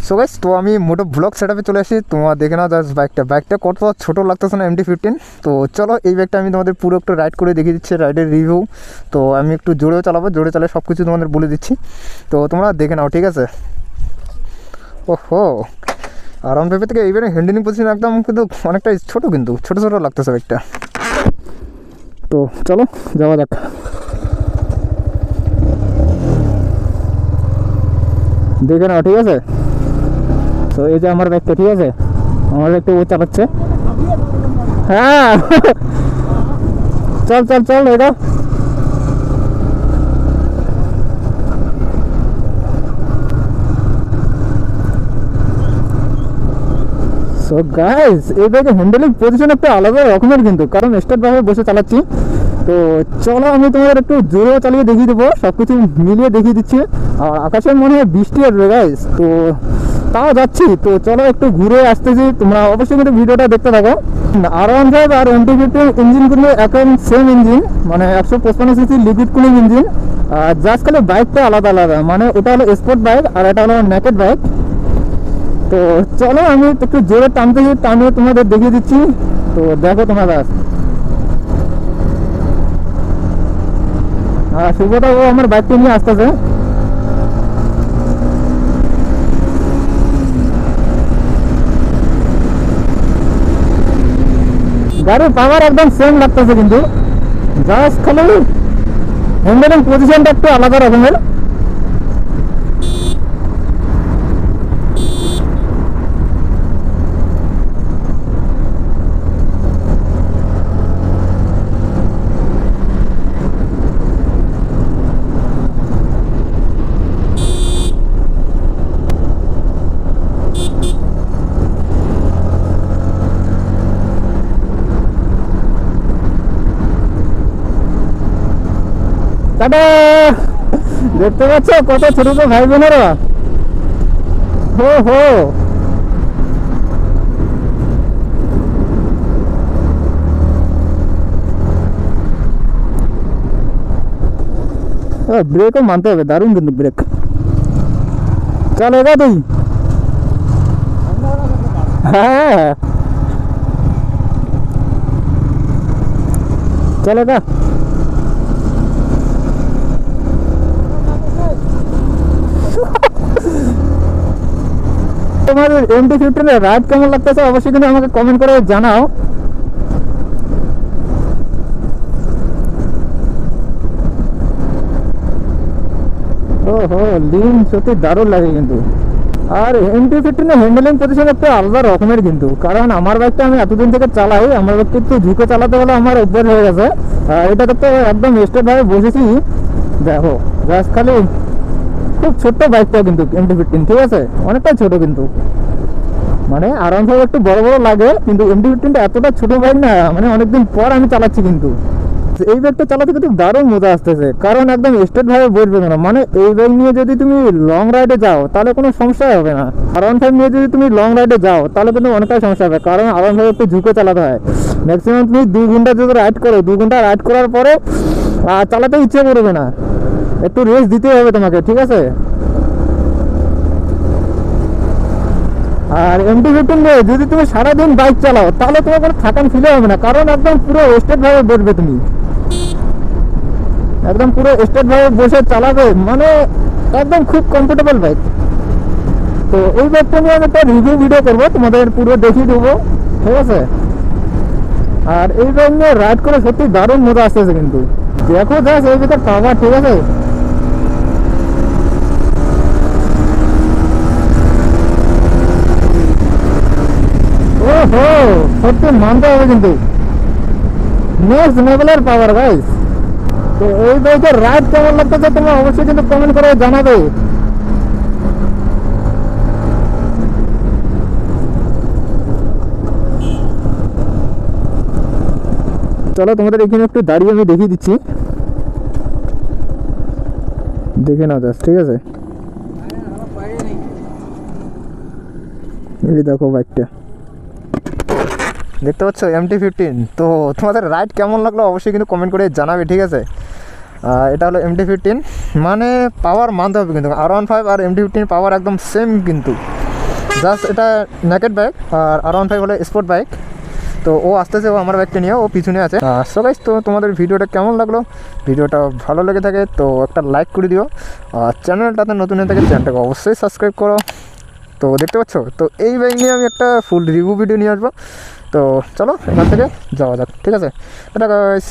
So guys, তো আমি মোটো blog সেটআপে চলে আসি। তোমার দেখে নাও জাস্ট বাইকটা কত ছোটো লাগতেছে না, MT-15। তো চলো এই বাইকটা আমি তোমাদের পুরো একটু রাইড করে দেখিয়ে দিচ্ছি, রাইডের রিভিউ। তো আমি একটু জোরেও চালাবো, জোরে চালিয়ে সব কিছু তোমাদের বলে দিচ্ছি। তো তোমরা দেখে নাও, ঠিক আছে? ওহো, আরাম ভেবে থেকে এইবারে হ্যান্ডেলিং পজিশন একদম কিন্তু অনেকটা ছোটো, কিন্তু ছোটো ছোটো লাগতেছে বাইকটা। তো চলো যাওয়া যাক। দেখে নাও, ঠিক আছে? তো এই যে আমার বাইকটা, ঠিক আছে? আমার বাইকটা ও চালাচ্ছে। হ্যাঁ চল চল চল, এটা সো গাইস, এই বাইকের হ্যান্ডেলিং পজিশন একটা আলাদা রকমের কিন্তু, কারণ স্টার্টভাবে বসে চালাচ্ছি। তো চলো আমি তোমাদের একটু জোরেও চালিয়ে দেখিয়ে দেবো, সব কিছু মিলিয়ে দেখিয়ে দিচ্ছি। আর আকাশের মনে হয় বৃষ্টি আসবে গাইস, তো তাও যাচ্ছি। তো চলো একটু ঘুরে আসতেছি, তোমরা অবশ্যই কিন্তু ভিডিওটা দেখতে থাকো। R15 আর MT-15 ইঞ্জিনগুলো এখন সেম ইঞ্জিন, মানে 155cc লিকুইড কুলিং ইঞ্জিন। আর জাস্ট খালি বাইকটা আলাদা আলাদা, মানে ওটা হলো স্পোর্ট বাইক আর এটা হলো নেকেড বাইক। তো চলো আমি একটু জোরে টানিয়ে তোমাদের দেখিয়ে দিচ্ছি। তো দেখো তোমরা, শুভটা ও আমার বাইকটা নিয়ে আসতেছে। গাড়ির পাওয়ার একদম সেম লাগতেছে, কিন্তু জাস্ট খালি হ্যান্ডেলিং পজিশনটা একটু আলাদা রকমের। টাটা, দেখতে পাচ্ছ কত ছোট ছোট ভাই বোনেরা। হো হো, ব্রেকও মানতে হবে, দারুণ কিন্তু ব্রেক। চল এগা তুই। হ্যাঁ চল এগা। তোমাদের MT-15 এর রাইড কেমন লাগতেছে অবশ্যই কিন্তু আমাকে কমেন্ট করে জানাও। ওহো, লিন সত্যি দারুণ লাগে কিন্তু। আর MT-15 এর হ্যান্ডেলিং পজিশন একটা আলাদা রকমের কিন্তু, কারণ আমার বাইকটা আমি এতদিন থেকে চালাই, আমার বাইকটা একটু ঝুঁকে চালাতে হলে আমার অভ্যাস হয়ে গেছে। এটা তো একদম স্টেট ভাবে বসেছি। দেখো জাস্ট খালি খুব ছোট্ট বাইকটা কিন্তু MT-15, ঠিক আছে? অনেকটাই ছোট কিন্তু, মানে R15 একটু বড় বড় লাগে, কিন্তু MT-15টা এতটা ছোট বাইক না, মানে অনেকদিন পর আমি চালাচ্ছি কিন্তু এই বাইকটা চালাতে কিন্তু দারুণ মজা আসতেছে, কারণ একদম স্ট্রেট ভাবে বসবে না। মানে এই বাইক নিয়ে যদি তুমি লং রাইডে যাও তাহলে কোনো সমস্যাই হবে না। R15 নিয়ে যদি তুমি লং রাইডে যাও তাহলে কিন্তু অনেকটাই সমস্যা হবে, কারণ R15 একটু ঝুঁকে চালাতে হয়। ম্যাক্সিমাম তুমি 2 ঘন্টা যদি রাইড করো, 2 ঘন্টা রাইড করার পরে চালাতে ইচ্ছে করবে না, একটু রেস্ট দিতে হবে তোমাকে, ঠিক আছে? আর MT-15 নিয়ে যদি তুমি সারাদিন বাইক চালাও তাহলে তোমার কোনো থাকান ফিলে হবে না, কারণ একদম পুরো স্ট্রেট ভাবে বসবে তুমি, একদম পুরো স্ট্রেট ভাবে বসে চালাবে, মানে একদম খুব কমফোর্টেবল বাইক। তো এই বাইকটা নিয়ে আমি একটা রিভিউ ভিডিও করবো, তোমাদের পুরো দেখিয়ে দেবো, ঠিক আছে? আর এই বাইক নিয়ে রাইড করে সত্যি দারুণ মজা আসতেছে কিন্তু। দেখো জাস্ট এই বাইকের পাওয়ার, ঠিক আছে? ওহো, সত্যি মানতে হবে কিন্তু, নেক্সট লেভেলের পাওয়ার গাইস। তো এই বাইকের রাইড কেমন লাগতেছে তোমরা অবশ্যই কিন্তু কমেন্ট করে জানাবে। চলো তোমাদের এখানে একটু দাঁড়িয়ে আমি দেখিয়ে দিচ্ছি, দেখে নাও জাস্ট, ঠিক আছে? এই দেখো বাইকটা, দেখতে পাচ্ছ MT-15। তো তোমাদের রাইড কেমন লাগলো অবশ্যই কিন্তু কমেন্ট করে জানাবে, ঠিক আছে? এটা হলো MT-15, মানে পাওয়ার মানতে হবে কিন্তু। R15 আর MT-15 পাওয়ার একদম সেম কিন্তু, জাস্ট এটা নেকেড বাইক আর R15 হলো স্পোর্ট বাইক। তো ও আসতেছে, ও আমার বাইকটা নিয়ে ও পিছনে আছে। সো গাইস, তো তোমাদের ভিডিওটা কেমন লাগলো? ভিডিওটা ভালো লেগে থাকে তো একটা লাইক করে দিও, আর চ্যানেলটাতে নতুন হয়ে থাকে চ্যানেলটাকে অবশ্যই সাবস্ক্রাইব করো। তো দেখতে পাচ্ছ, তো এই বাইক নিয়ে আমি একটা ফুল রিভিউ ভিডিও নিয়ে আসবো। তো চলো এখান থেকে যাওয়া যাক, ঠিক আছে? এটা গাইস।